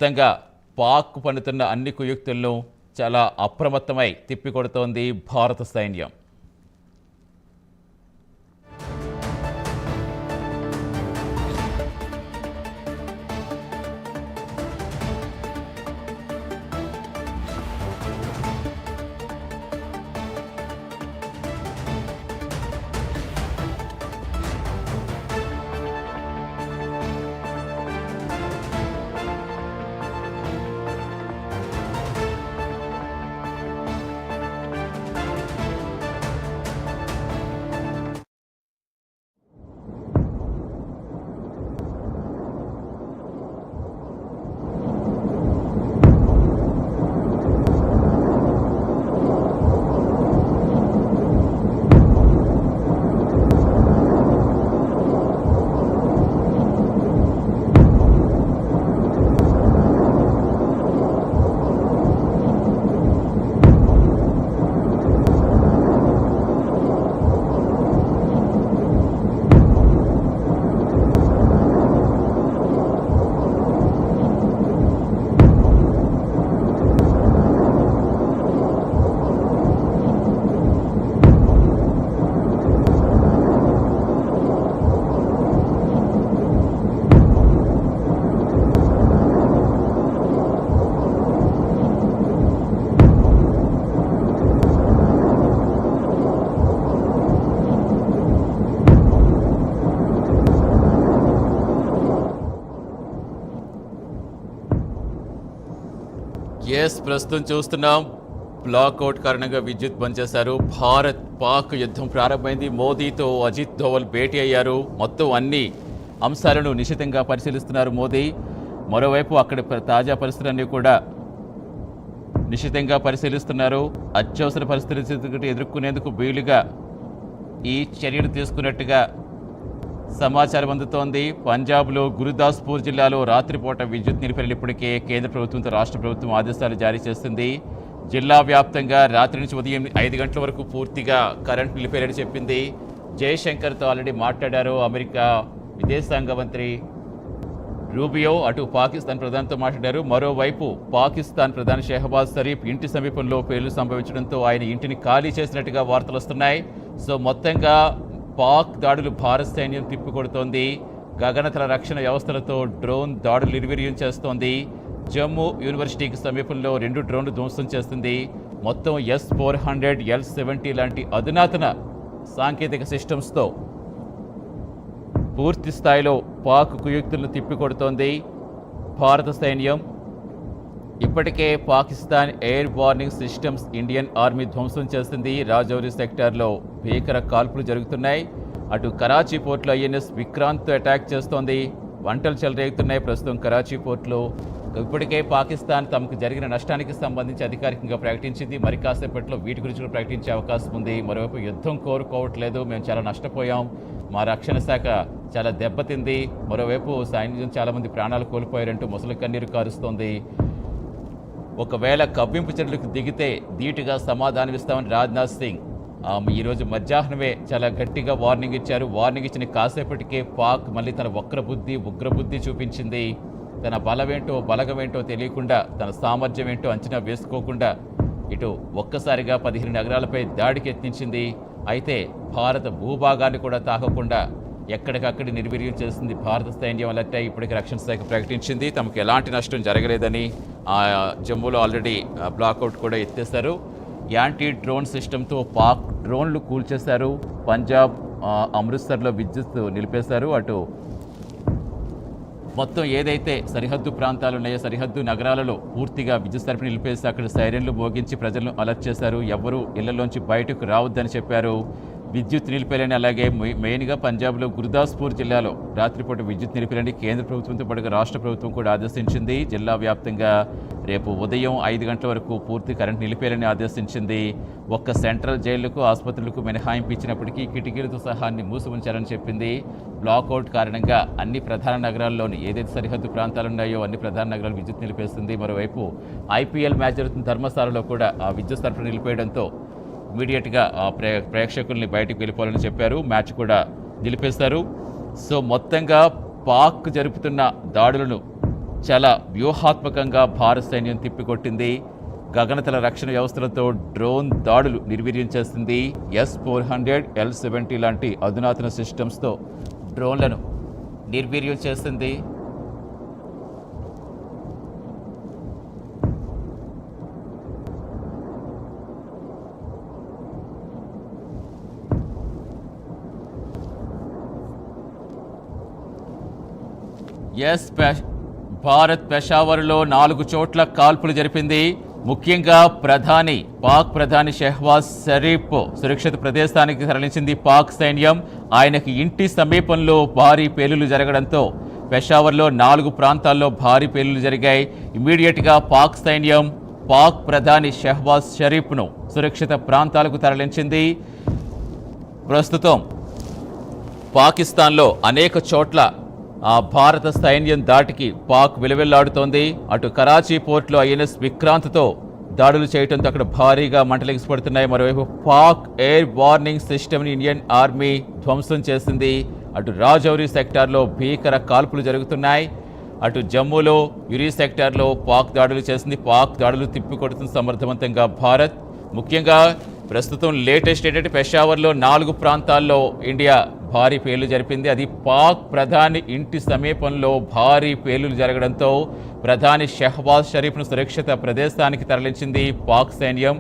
మొత్తంగా పాక్ పన్నుతున్న అన్ని కుయుక్తులను చాలా అప్రమత్తమై తిప్పికొడుతోంది భారత సైన్యం. ప్రస్తుతం చూస్తున్నాం, బ్లాక్అవుట్ కారణంగా విద్యుత్ బంద్ చేశారు. భారత్ పాక్ యుద్ధం ప్రారంభమైంది. మోదీతో అజిత్ దోవల్ భేటీ అయ్యారు. మొత్తం అన్ని అంశాలను నిశితంగా పరిశీలిస్తున్నారు మోదీ. మరోవైపు అక్కడ తాజా పరిస్థితులన్నీ కూడా నిశితంగా పరిశీలిస్తున్నారు. అత్యవసర పరిస్థితులు ఎదుర్కొనేందుకు వీలుగా ఈ చర్యలు తీసుకున్నట్టుగా సమాచారం అందుతోంది. పంజాబ్లో గురుదాస్పూర్ జిల్లాలో రాత్రిపూట విద్యుత్ నిలిపివేయలు ఇప్పటికే కేంద్ర ప్రభుత్వంతో రాష్ట్ర ప్రభుత్వం ఆదేశాలు జారీ చేస్తుంది. జిల్లా వ్యాప్తంగా రాత్రి నుంచి ఉదయం 5 గంటల వరకు పూర్తిగా కరెంట్ నిలిపేయాలని చెప్పింది. జయశంకర్తో ఆల్రెడీ మాట్లాడారు అమెరికా విదేశాంగ మంత్రి రూబియో. అటు పాకిస్తాన్ ప్రధానితో మాట్లాడారు. మరోవైపు పాకిస్తాన్ ప్రధాని షెహబాజ్ షరీఫ్ ఇంటి సమీపంలో పేలుడు సంభవించడంతో ఆయన ఇంటిని ఖాళీ చేసినట్టుగా వార్తలు వస్తున్నాయి. సో మొత్తంగా పాక్ దాడులు భారత సైన్యం తిప్పికొడుతోంది. గగనతల రక్షణ వ్యవస్థలతో డ్రోన్ దాడులు నిర్వీర్యం చేస్తోంది. జమ్మూ యూనివర్సిటీకి సమీపంలో 2 డ్రోన్లు ధ్వంసం చేస్తుంది. మొత్తం S-400, L-70 లాంటి అధునాతన సాంకేతిక సిస్టమ్స్తో పూర్తి స్థాయిలో పాక్ కుయుక్తులను తిప్పికొడుతోంది భారత సైన్యం. ఇప్పటికే Pakistan air warning systems Indian army ధ్వంసం చేస్తుంది. రాజౌరి సెక్టార్లో భీకర కాల్పులు జరుగుతున్నాయి. అటు కరాచీ పోర్టులో INS విక్రాంత్ అటాక్ చేస్తోంది. వంటలు చెలరేగుతున్నాయి ప్రస్తుతం కరాచీ పోర్టులో. ఇప్పటికే పాకిస్తాన్ తమకు జరిగిన నష్టానికి సంబంధించి అధికారికంగా ప్రకటించింది. మరి కాసేపట్లో వీటి గురించి కూడా ప్రకటించే అవకాశం ఉంది. మరోవైపు యుద్ధం కోరుకోవట్లేదు, మేము చాలా నష్టపోయాం, మా రక్షణ శాఖ చాలా దెబ్బతింది, మరోవైపు సైన్యం చాలామంది ప్రాణాలు కోల్పోయారంటూ ముసలి కన్నీరు కారుస్తోంది. ఒకవేళ కవ్వింపు చర్యలకు దిగితే ధీటుగా సమాధానమిస్తామని రాజ్నాథ్ సింగ్ ఈరోజు మధ్యాహ్నమే చాలా గట్టిగా వార్నింగ్ ఇచ్చారు. వార్నింగ్ ఇచ్చిన కాసేపటికే పాక్ మళ్ళీ తన ఉగ్రబుద్ధి చూపించింది. తన బలగమేంటో తెలియకుండా, తన సామర్థ్యం ఏంటో అంచనా వేసుకోకుండా ఇటు ఒక్కసారిగా 15 నగరాలపై దాడికి యత్నించింది. అయితే భారత భూభాగాన్ని కూడా తాకకుండా ఎక్కడికక్కడి నిర్వీర్యం చేసింది భారత సైన్యం. అలర్ట్ ఇప్పటికీ రక్షణ శాఖ ప్రకటించింది తమకు ఎలాంటి నష్టం జరగలేదని. జమ్మూలో ఆల్రెడీ బ్లాక్అవుట్ కూడా ఎత్తేశారు. యాంటీ డ్రోన్ సిస్టంతో పాక్ డ్రోన్లు కూల్చేశారు. పంజాబ్ అమృత్సర్లో విద్యుత్ నిలిపేశారు. అటు మొత్తం ఏదైతే సరిహద్దు ప్రాంతాలు ఉన్నాయో సరిహద్దు నగరాలలో పూర్తిగా విద్యుత్ సరఫరా నిలిపేసి అక్కడ సైరన్లు మోగించి ప్రజలను అలర్ట్ చేశారు. ఎవరూ ఇళ్లలోంచి బయటకు రావద్దని చెప్పారు. విద్యుత్ నిలిపేయాలని, అలాగే మెయిన్గా పంజాబ్లో గురుదాస్పూర్ జిల్లాలో రాత్రిపూట విద్యుత్ నిలిపేయాలని కేంద్ర ప్రభుత్వంతో పాటుగా రాష్ట్ర ప్రభుత్వం కూడా ఆదేశించింది. జిల్లా వ్యాప్తంగా రేపు ఉదయం 5 గంటల వరకు పూర్తి కరెంట్ నిలిపేయాలని ఆదేశించింది. ఒక్క సెంట్రల్ జైళ్లకు, ఆసుపత్రులకు మినహాయింపు ఇచ్చినప్పటికీ కిటికీలతో సహా అన్ని మూసి ఉంచాలని చెప్పింది. బ్లాక్అవుట్ కారణంగా అన్ని ప్రధాన నగరాల్లోని ఏదైతే సరిహద్దు ప్రాంతాలు ఉన్నాయో అన్ని ప్రధాన నగరాలు విద్యుత్ నిలిపేస్తుంది. మరోవైపు IPL మ్యాచ్ జరుగుతున్న ధర్మశాలలో కూడా ఆ విద్యుత్ సరఫరా నిలిపేయడంతో ఇమీడియట్గా ప్రేక్షకుల్ని బయటకు వెళ్ళిపోవాలని చెప్పారు. మ్యాచ్ కూడా నిలిపేశారు. సో మొత్తంగా పాక్ జరుపుతున్న దాడులను చాలా వ్యూహాత్మకంగా భారత సైన్యం తిప్పికొట్టింది. గగనతల రక్షణ వ్యవస్థలతో డ్రోన్ దాడులు నిర్వీర్యం చేస్తుంది. S-400, L-70 లాంటి అధునాతన సిస్టమ్స్తో డ్రోన్లను నిర్వీర్యం చేస్తుంది. భారత్ పెషావర్లో 4 చోట్ల కాల్పులు జరిపింది. ముఖ్యంగా పాక్ ప్రధాని షెహ్బాజ్ షరీఫ్ సురక్షిత ప్రదేశానికి తరలించింది పాక్ సైన్యం. ఆయనకి ఇంటి సమీపంలో భారీ పేలులు జరగడంతో పెషావర్లో 4 ప్రాంతాల్లో భారీ పేలులు జరిగాయి. ఇమీడియట్గా పాక్ సైన్యం పాక్ ప్రధాని షెహ్బాజ్ షరీఫ్ను సురక్షిత ప్రాంతాలకు తరలించింది. ప్రస్తుతం పాకిస్తాన్లో అనేక చోట్ల భారత సైన్యం దాటికి పాక్ విలవిల్లాడుతోంది. అటు కరాచీ పోర్టులో INS విక్రాంత్తో దాడులు చేయడంతో అక్కడ భారీగా మంటలెగిసిపడుతున్నాయి. మరోవైపు పాక్ ఎయిర్ వార్నింగ్ సిస్టమ్ని ఇండియన్ ఆర్మీ ధ్వంసం చేసింది. అటు రాజౌరి సెక్టార్లో భీకర కాల్పులు జరుగుతున్నాయి. అటు జమ్మూలో యురి సెక్టార్లో పాక్ దాడులు చేసింది. పాక్ దాడులు తిప్పికొడుతుంది సమర్థవంతంగా భారత్. ముఖ్యంగా ప్రస్తుతం లేటెస్ట్ ఏంటంటే పెషావర్లో 4 ప్రాంతాల్లో ఇండియా భారీ పేలులు జరిపింది. అది పాక్ ప్రధాని ఇంటి సమీపంలో భారీ పేలులు జరగడంతో ప్రధాని షెహ్బాజ్ షరీఫ్ను సురక్షిత ప్రదేశానికి తరలించింది పాక్ సైన్యం.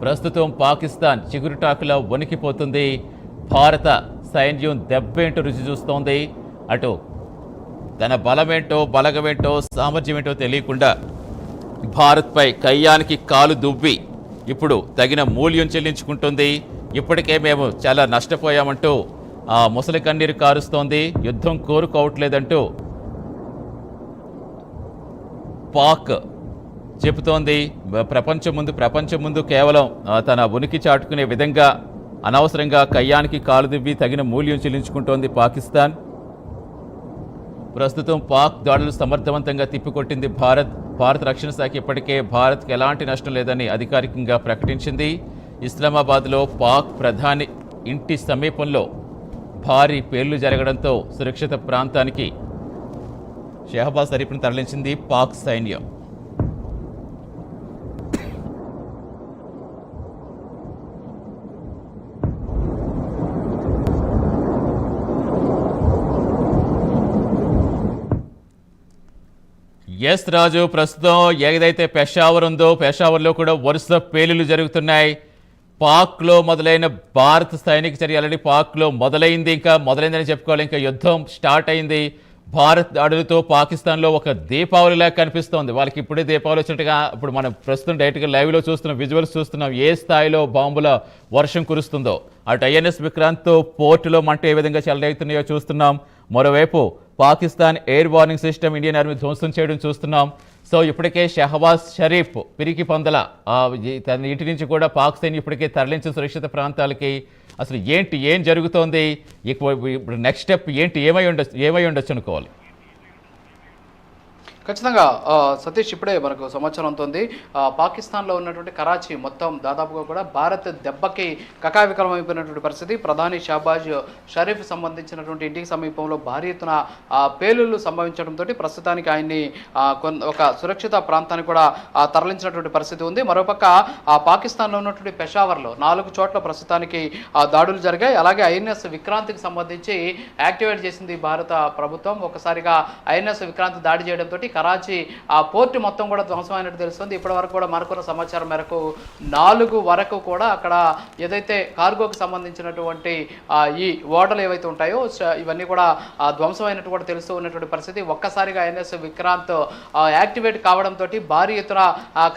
ప్రస్తుతం పాకిస్తాన్ చిగురుటాకులా వణికిపోతుంది. భారత సైన్యం దెబ్బేంటో రుచి చూస్తోంది. అటు తన బలమేంటో బలగమేంటో సామర్థ్యమేంటో తెలియకుండా భారత్పై కయ్యానికి కాలు దువ్వి ఇప్పుడు తగిన మూల్యం చెల్లించుకుంటుంది. ఇప్పటికే మేము చాలా నష్టపోయామంటూ ముసలి కన్నీరు కారుస్తోంది. యుద్ధం కోరుకోవట్లేదంటూ పాక్ చెబుతోంది. ప్రపంచం ముందు కేవలం తన ఉనికి చాటుకునే విధంగా అనవసరంగా కయ్యానికి కాలు దువ్వి తగిన మూల్యం చెల్లించుకుంటోంది పాకిస్తాన్. ప్రస్తుతం పాక్ దాడులు సమర్థవంతంగా తిప్పికొట్టింది భారత రక్షణ శాఖ ఇప్పటికే భారత్కి ఎలాంటి నష్టం లేదని అధికారికంగా ప్రకటించింది. ఇస్లామాబాద్లో పాక్ ప్రధాని ఇంటి సమీపంలో భారీ పేలులు జరగడంతో సురక్షిత ప్రాంతానికి షెహబాజ్ షరీఫ్ను తరలించింది పాక్ సైన్యం. రాజు ప్రస్తుతం ఏదైతే పెషావర్ ఉందో పెషావర్లో కూడా వరుస పేలులు జరుగుతున్నాయి. పాక్లో మొదలైన భారత సైనిక చర్య ఆల్రెడీ పాక్లో మొదలైందని చెప్పుకోవాలి. ఇంకా యుద్ధం స్టార్ట్ అయింది. భారత్ దాడులతో పాకిస్తాన్లో ఒక దీపావళిలా కనిపిస్తోంది. వాళ్ళకి ఇప్పుడే దీపావళి వచ్చినట్టుగా ఇప్పుడు మనం ప్రస్తుతం డైరెక్ట్గా లైవ్లో చూస్తున్నాం, విజువల్స్ చూస్తున్నాం. ఏ స్థాయిలో బాంబుల వర్షం కురుస్తుందో. అటు INS విక్రాంత్తో పోర్టులో మంట ఏ విధంగా చెలరేగుతున్నాయో చూస్తున్నాం. మరోవైపు Pakistan air warning system Indian army ధ్వంసం చేయడం చూస్తున్నాం. సో ఇప్పటికే షెహబాజ్ షరీఫ్ పిరికి పందల తన ఇంటి నుంచి కూడా పాక్ సైన్యం ఇప్పటికే తరలించిన సురక్షిత ప్రాంతాలకి. అసలు ఏం జరుగుతోంది, ఇప్పుడు నెక్స్ట్ స్టెప్ ఏంటి, ఏమై ఉండొచ్చు అనుకోవాలి? ఖచ్చితంగా సతీష్, ఇప్పుడే మనకు సమాచారం అవుతుంది. పాకిస్తాన్లో ఉన్నటువంటి కరాచీ మొత్తం దాదాపుగా కూడా భారత్ దెబ్బకి కకావికలం అయిపోయినటువంటి పరిస్థితి. ప్రధాని షహబాజ్ షరీఫ్ సంబంధించినటువంటి ఇంటికి సమీపంలో భారీ ఎత్తున పేలుళ్లు సంభవించడంతో ప్రస్తుతానికి ఆయన్ని ఒక సురక్షిత ప్రాంతానికి కూడా తరలించినటువంటి పరిస్థితి ఉంది. మరోపక్క పాకిస్తాన్లో ఉన్నటువంటి పెషావర్లో 4 చోట్ల ప్రస్తుతానికి దాడులు జరిగాయి. అలాగే INS విక్రాంత్కి సంబంధించి యాక్టివేట్ చేసింది భారత ప్రభుత్వం. ఒకసారిగా INS విక్రాంత్ దాడి చేయడంతో కరాచీ ఆ పోర్టు మొత్తం కూడా ధ్వంసమైనట్టు తెలుస్తుంది. ఇప్పటి వరకు కూడా మనకున్న సమాచారం మేరకు 4 వరకు కూడా అక్కడ ఏదైతే కార్గోకి సంబంధించినటువంటి ఈ ఓడలు ఏవైతే ఉంటాయో ఇవన్నీ కూడా ధ్వంసమైనట్టు కూడా తెలుస్తూ ఉన్నటువంటి పరిస్థితి. ఒక్కసారిగా INS విక్రాంత్ యాక్టివేట్ కావడంతో భారీ ఎత్తున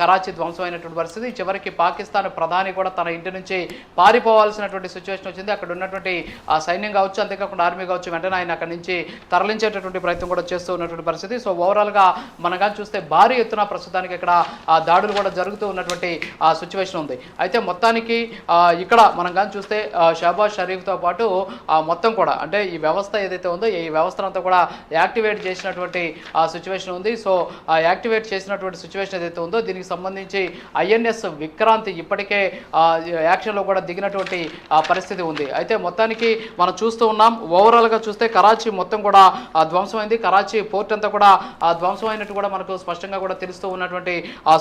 కరాచీ ధ్వంసమైనటువంటి పరిస్థితి. చివరికి పాకిస్తాన్ ప్రధాని కూడా తన ఇంటి నుంచి పారిపోవాల్సినటువంటి సిచ్యువేషన్ వచ్చింది. అక్కడ ఉన్నటువంటి సైన్యం కావచ్చు, అంతేకాకుండా ఆర్మీ కావచ్చు, వెంటనే ఆయన అక్కడి నుంచి తరలించేటటువంటి ప్రయత్నం కూడా చేస్తూ ఉన్నటువంటి పరిస్థితి. సో ఓవరాల్గా మనం కానీ చూస్తే భారీ ఎత్తున ప్రస్తుతానికి ఇక్కడ దాడులు కూడా జరుగుతూ ఉన్నటువంటి సిచ్యువేషన్ ఉంది. అయితే మొత్తానికి ఇక్కడ మనం కానీ చూస్తే షహబాజ్ షరీఫ్తో పాటు మొత్తం కూడా అంటే ఈ వ్యవస్థ ఏదైతే ఉందో ఈ వ్యవస్థనంతా కూడా యాక్టివేట్ చేసినటువంటి సిచ్యువేషన్ ఉంది. సో ఆ యాక్టివేట్ చేసినటువంటి సిచ్యువేషన్ ఏదైతే ఉందో దీనికి సంబంధించి ఐఎన్ఎస్ విక్రాంతి ఇప్పటికే యాక్షన్లో కూడా దిగినటువంటి పరిస్థితి ఉంది. అయితే మొత్తానికి మనం చూస్తూ ఉన్నాం, ఓవరాల్గా చూస్తే కరాచీ మొత్తం కూడా ధ్వంసమైంది. కరాచీ పోర్ట్ అంతా కూడా ధ్వంసమైనట్టు కూడా మనకు స్పష్టంగా కూడా తెలుస్తూ ఉన్నటువంటి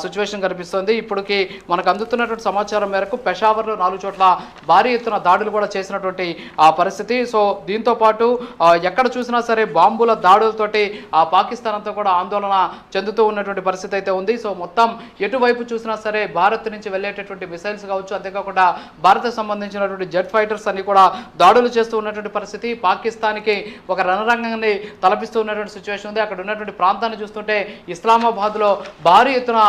సిచ్యువేషన్ కనిపిస్తుంది. ఇప్పటికి మనకు అందుతున్నటువంటి సమాచారం మేరకు పెషావర్లో 4 చోట్ల భారీ ఎత్తున దాడులు కూడా చేసినటువంటి పరిస్థితి. సో దీంతో పాటు ఎక్కడ చూసినా సరే బాంబుల దాడులతోటి పాకిస్తాన్ అంతా కూడా ఆందోళన చెందుతూ ఉన్నటువంటి పరిస్థితి అయితే ఉంది. సో మొత్తం ఎటువైపు చూసినా సరే భారత్ నుంచి వెళ్ళేటటువంటి మిసైల్స్ కావచ్చు, అంతేకాకుండా భారత్ సంబంధించినటువంటి జెట్ ఫైటర్స్ అన్ని కూడా దాడులు చేస్తూ ఉన్నటువంటి పరిస్థితి. పాకిస్తాన్కి ఒక రణరంగాన్ని తలపిస్తూ ఉన్నటువంటి సిచ్యువేషన్ ఉంది. అక్కడ ఉన్నటువంటి ప్రాంతాన్ని చూస్తుంటే ఇస్లామాబాద్లో భారీ ఎత్తున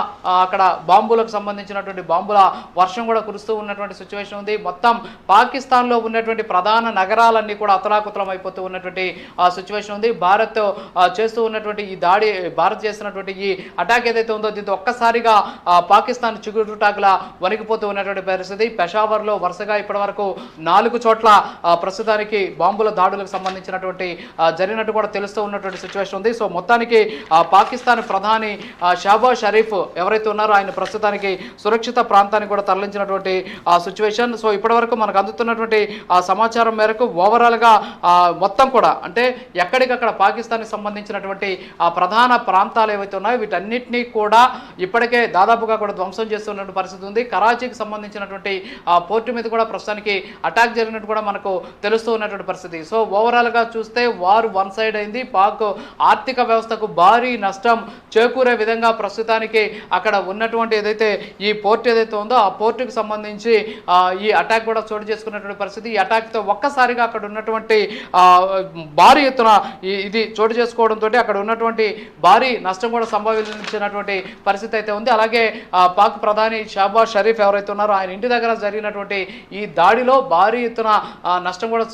అక్కడ బాంబులకు సంబంధించినటువంటి బాంబుల వర్షం కూడా కురుస్తూ ఉన్నటువంటి సిచ్యువేషన్ ఉంది. మొత్తం పాకిస్తాన్లో ఉన్నటువంటి ప్రధాన నగరాలన్నీ కూడా అతలాకుతలం అయిపోతూ ఉన్నటువంటి సిచ్యువేషన్ ఉంది. భారత్ చేస్తూ ఉన్నటువంటి ఈ దాడి, భారత్ చేస్తున్నటువంటి ఈ అటాక్ ఏదైతే ఉందో దీంతో ఒక్కసారిగా పాకిస్తాన్ చిగురుటాకులా వణికిపోతూ ఉన్నటువంటి పరిస్థితి. పెషావర్లో వరుసగా ఇప్పటి వరకు 4 చోట్ల ప్రస్తుతానికి బాంబుల దాడులకు సంబంధించినటువంటి జరిగినట్టు కూడా తెలుస్తూ ఉన్నటువంటి సిచ్యువేషన్ ఉంది. సో మొత్తానికి పాకిస్తాన్ ప్రధాని షహబాజ్ షరీఫ్ ఎవరైతే ఉన్నారో ఆయన ప్రస్తుతానికి సురక్షిత ప్రాంతానికి కూడా తరలించినటువంటి సిచ్యువేషన్. సో ఇప్పటి వరకు మనకు అందుతున్నటువంటి సమాచారం మేరకు ఓవరాల్గా మొత్తం కూడా అంటే ఎక్కడికక్కడ పాకిస్తాన్కి సంబంధించినటువంటి ప్రధాన ప్రాంతాలు ఏవైతే ఉన్నాయో వీటన్నిటినీ కూడా ఇప్పటికే దాదాపుగా కూడా ధ్వంసం చేస్తున్నటువంటి పరిస్థితి ఉంది. కరాచీకి సంబంధించినటువంటి పోర్టు మీద కూడా ప్రస్తుతానికి అటాక్ జరిగినట్టు కూడా మనకు తెలుస్తూ ఉన్నటువంటి పరిస్థితి. సో ఓవరాల్గా చూస్తే వారు వన్ సైడ్ అయింది. పాక్ ఆర్థిక వ్యవస్థకు భారీ నష్టం చేకూరే విధంగా ప్రస్తుతానికి అక్కడ ఉన్నటువంటి ఏదైతే ఈ పోర్ట్ ఏదైతే ఉందో ఆ పోర్టుకు సంబంధించి ఈ అటాక్ కూడా చోటు చేసుకున్నటువంటి పరిస్థితి. ఈ అటాక్తో ఒక్కసారిగా అక్కడ ఉన్నటువంటి భారీ ఎత్తున ఇది చోటు చేసుకోవడంతో అక్కడ ఉన్నటువంటి భారీ నష్టం కూడా సంభవించినటువంటి పరిస్థితి అయితే ఉంది. అలాగే పాక్ ప్రధాని షహబాజ్ షరీఫ్ ఎవరైతే ఉన్నారో ఆయన ఇంటి దగ్గర జరిగినటువంటి ఈ దాడిలో భారీ ఎత్తున నష్టం కూడా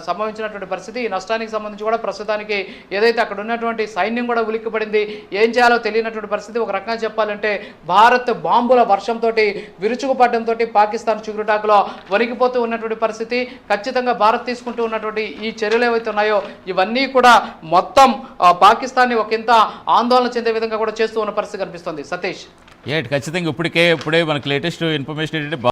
సంభవించినటువంటి పరిస్థితి. ఈ నష్టానికి సంబంధించి కూడా ప్రస్తుతానికి ఏదైతే అక్కడ ఉన్నటువంటి సైన్యం కూడా ఉలిక్కిపడింది. ఏం చేయాలో తెలియనటువంటి పరిస్థితి. ఒక రకంగా చెప్పాలంటే భారత్ బాంబుల వర్షంతో విరుచుకుపడడంతో పాకిస్తాన్ చిగురుటాకులో వణికిపోతూ ఉన్నటువంటి పరిస్థితి. ఖచ్చితంగా భారత్ తీసుకుంటూ ఉన్నటువంటి ఈ చర్యలు ఏవైతే ఉన్నాయో ఇవన్నీ కూడా మొత్తం పాకిస్తాన్ని ఒకంత ఆందోళన చెందే విధంగా కూడా చేస్తూ ఉన్న పరిస్థితి కనిపిస్తుంది. సతీష్, ఖచ్చితంగా ఇప్పుడే మనకు లేటెస్ట్ ఇన్ఫర్మేషన్ ఏంటంటే